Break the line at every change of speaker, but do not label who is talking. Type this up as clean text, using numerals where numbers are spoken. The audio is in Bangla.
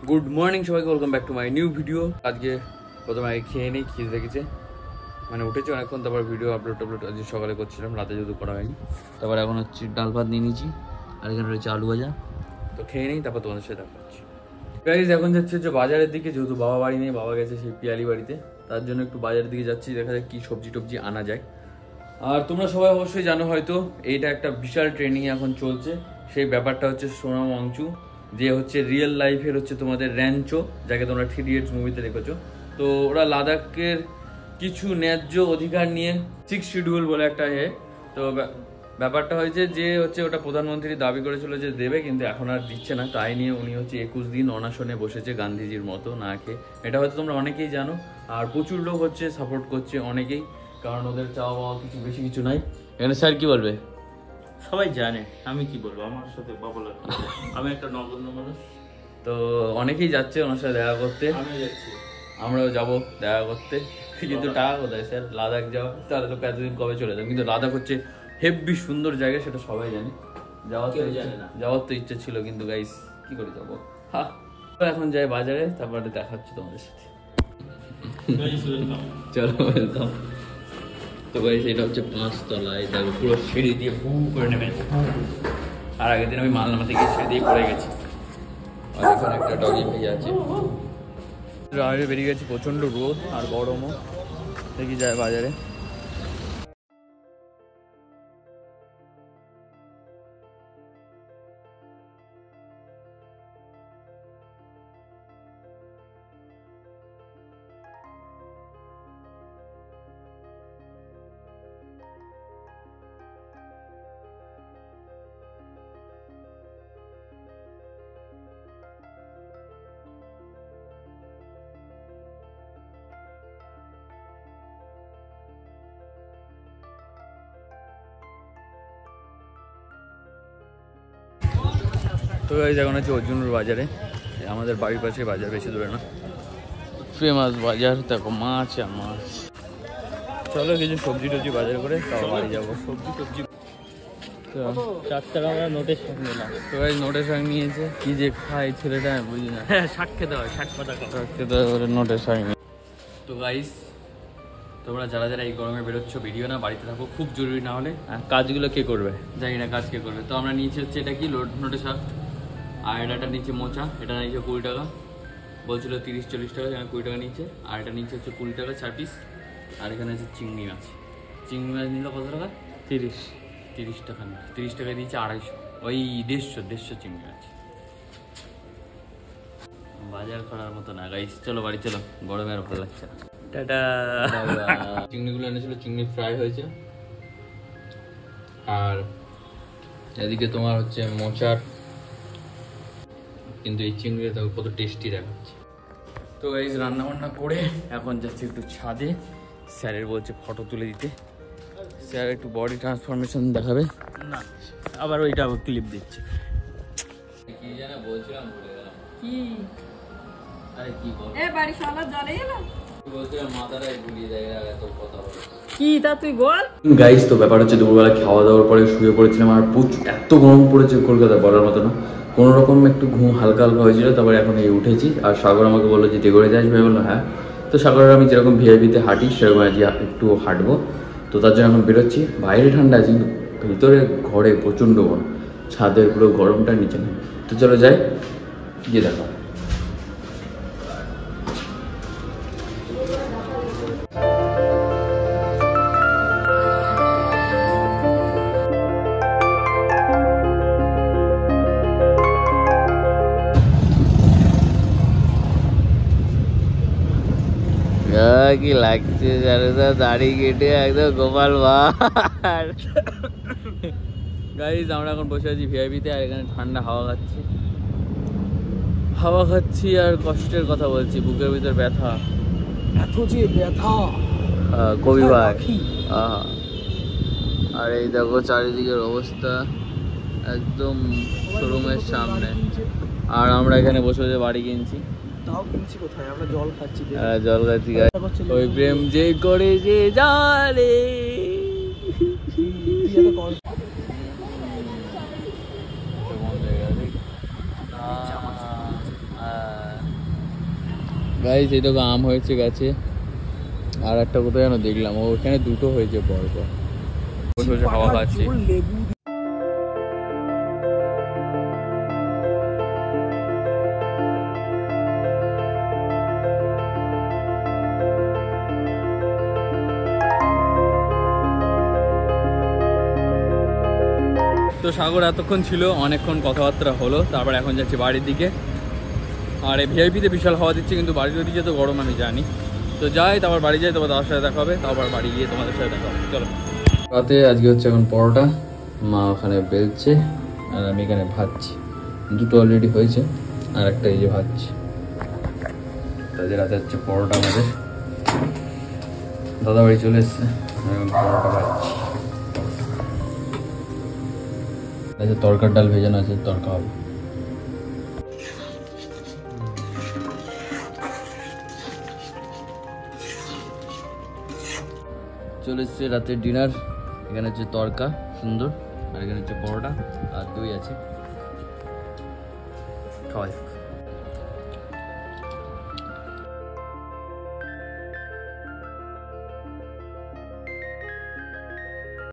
গুড মর্নিং সবাইকে, welcome back to my new video. আজকে প্রথমে আগে খেয়ে নেই, খিদে লেগেছে, মানে উঠেছি অনেকক্ষণ, তারপর ভিডিও আপলোড আজকে সকালে করছিলাম, রাতে যেহেতু করা হয়নি। তারপর এখন হচ্ছে ডাল ভাত নিয়ে নিয়েছি, আর এখানে রয়েছে আলু ভাজা। তো খেয়ে নেই, তারপর তোমাদের সাথে দেখা হচ্ছে। গাইস এখন যাচ্ছে হচ্ছে বাজারের দিকে, যেহেতু বাবা বাড়ি নেই, বাবা গেছে সেই পিয়ালি বাড়িতে, তার জন্য একটু বাজারের দিকে যাচ্ছি, দেখা যাক কি সবজি টবজি আনা যায়। আর তোমরা সবাই অবশ্যই জানো হয়তো, এইটা একটা বিশাল ট্রেনিং এখন চলছে। সেই ব্যাপারটা হচ্ছে সোনাম ওয়াংচু, যে হচ্ছে রিয়েল লাইফের হচ্ছে তোমাদের র্যাঞ্চো, যাকে তোমরা 3 Idiots মুভিতে দেখেছো। তো ওরা লাদাখের কিছু ন্যায্য অধিকার নিয়ে 6 শিডিউল বলে একটা তো ব্যাপারটা হয়েছে যে হচ্ছে ওটা প্রধানমন্ত্রী দাবি করেছিল যে দেবে, কিন্তু এখন আর দিচ্ছে না। তাই নিয়ে উনি হচ্ছে 21 দিন অনশনে বসেছে, গান্ধীজির মতো না খেয়ে। এটা হয়তো তোমরা অনেকেই জানো, আর প্রচুর লোক হচ্ছে সাপোর্ট করছে অনেকেই, কারণ ওদের চাওয়া পাওয়া কিছু বেশি কিছু নাই। এখানে স্যার কি বলবে?
সবাই জানে, আমি কি বলবো, আমার সাথে বাবলা আমি একটা নগণ্য মানুষ।
তো অনেকেই যাচ্ছে ওনার সাথে দেখা করতে,
আমিও যাচ্ছি,
আমরাও যাবো দেখা করতে। কিন্তু টাকা কোথায় স্যার? লাদাখ যাওয়া, তাহলে তো এতদিন কবে চলে যাবে। কিন্তু লাদাখ হচ্ছে হেব্বি সুন্দর জায়গা, সেটা সবাই জানে। যাওয়ার তো ইচ্ছা ছিল, কিন্তু গাইস কি করে যাবো। হ্যাঁ, এখন যাই বাজারে, তারপরে দেখা হচ্ছে তোমাদের সাথে। চলো ওয়েলকাম। তো গাইস এটা হচ্ছে 5 তলায়, দেখো পুরো সিঁড়ি দিয়ে ভু করে নেমে। আর আগের দিন আমি মাল নামাতে গিয়ে সিঁড়ি দিয়ে পড়ে গেছি। আর এখানে একটা ডগি ভাই আছে। বাইরে বেরিয়ে গেছি, প্রচন্ড রোদ আর গরমও। দেখি যায় বাজারে। তো গাইস এখন আছে অর্জুনের বাজারে, আমাদের বাড়ির পাশে বাজার, বেশি দূরে না। ফেমাস বাজার, দেখো মাছ আর মাছ। চলো কিছু সবজি টবজি বাজার করে তাও বাড়ি যাবো।
সবজি 4 টাকা আমরা নোটের শাক নিলাম।
তো গাইস নোটের শাক নিয়েছে, কি যে খায় ছেলেটা আমি বুঝি না।
হ্যাঁ, শাক খেতে হয়, শাক পাতা
শাক খেতে হয় বলে নোটের শাক নিয়ে। তো গাইস তোমরা যারা যারা এই গরমে বেরোচ্ছ, ভিডিও না, বাড়িতে থাকো, খুব জরুরি না হলে। কাজগুলো কে করবে জানি না, কাজ কে করবে। তো আমরা নিয়েছি হচ্ছে এটা কি নোটের শাক, আর এটা নিচে মোচা, এটা নিচে 20 টাকা, বলছিল 30-40 টাকা, আমি 20 টাকা নিচ্ছে। আর এটা নিচে হচ্ছে 20 টাকা 4 পিস। আর এখানে আছে চিংড়ি মাছ, চিংড়ি মাছ নিল কত টাকা? 30 টাকা নিল, 30 টাকা দিয়েছে 250, ওই 150 চিংড়ি মাছ। বাজার করার মতো না গাইস, চলো বাড়ি চলো, গরমে আর ভালো লাগছে না। টাটা। চিংড়িগুলো এনেছিল, চিংড়ি ফ্রাই হয়েছে। আর এদিকে তোমার হচ্ছে মোচার, কিন্তু এই চিংড়িটা তো কত টেস্টি দেখাচ্ছে। তো এই রান্না বান্না করে এখন যাচ্ছি একটু ছাদে, স্যারের বলছে ফটো তুলে দিতে। স্যার একটু বডি ট্রান্সফরমেশন দেখাবে
না, আবার ওইটা ক্লিপ দিচ্ছে।
কি জানা বলছিলাম, ভুলে গেলাম।
কি?
আরে কি বল,
এ বাড়ি শালা জলে এলো।
বলছিলাম মাথাটাই ঘুরিয়ে দেয়, এত কথা বলে।
কি তা তুই বল।
গাইস তো ব্যাপার হচ্ছে দুপুরবেলা খাওয়া দাওয়ার পরে শুয়ে পড়েছিলাম, আর প্রচুর এত গরম পড়েছে কলকাতায় বলার মতো না। কোনো রকম একটু ঘুম হালকা হালকা হয়েছিল, তারপরে এখন এই উঠেছি। আর সাগর আমাকে বললো যে ডেগরে যাস ভাই, বললো হ্যাঁ। তো সাগরের আমি যেরকম ভিআইপিতে হাঁটি সেরকম আজকে একটু হাঁটবো। তো তার জন্য এখন বেরোচ্ছি। বাইরে ঠান্ডা আছে, কিন্তু ভিতরে ঘরে প্রচণ্ড গরম, ছাদের পুরো গরমটা নিচে নেই। তো চলো যাই, গিয়ে দেখা। কি লাগছে জানো, দাড়ি কেটে একদম গোপাল ভাঁড়। গাইস আমরা এখন বসে আছি ভিআইপিতে, আর এখানে ঠান্ডা হাওয়া খাচ্ছি আর কষ্টের কথা বলছি, বুকের ভিতর ব্যথা,
এত যে ব্যথা।
কবি ভাই। আর এই দেখো চারিদিকের অবস্থা, একদম শোরুমের সামনে। আর আমরা এখানে বসে বসে বাড়ি কিনছি।
তাও কিনছি কোথায়, আমরা জল খাচ্ছি।
জল খাচ্ছি। ওই প্রেম যে করে যে জালে। গাইস এই দেখো আম হয়েছে গাছে, আর একটা কোথায় যেন দেখলাম, ওখানে দুটো হয়েছে পর পর। বসে বসে হাওয়া খাচ্ছি।
লেবু
তো সাগর এতক্ষণ ছিল, অনেকক্ষণ কথাবার্তা হলো, তারপর এখন যাচ্ছি বাড়ির দিকে। আর এই ভিআইপিতে বিশাল হাওয়া দিচ্ছে, কিন্তু বাড়ির ওদিকে তো গরম আমি জানি। তো যাই, তারপর বাড়ি যাই, তারপর তার সাথে দেখা হবে, তারপর বাড়ি গিয়ে তোমাদের সাথে দেখা হবে। চলো। রাতে আজকে হচ্ছে এখন পরোটা, মা ওখানে বেলছে আর আমি এখানে ভাজছি। দুটো অলরেডি হয়েছে, আর একটা এই যে ভাজছি। তাদের রাতে হচ্ছে পরোটা আমাদের। দাদা বাড়ি চলে এসছে, এখন পরোটা ভাজছি। আচ্ছা, তরকার ডাল ভেজানো আছে, তরকা হবে। চলে এসছে রাতের ডিনার। এখানে হচ্ছে তরকা সুন্দর, আর এখানে হচ্ছে পরোটা আর দই আছে, খাওয়া যাক।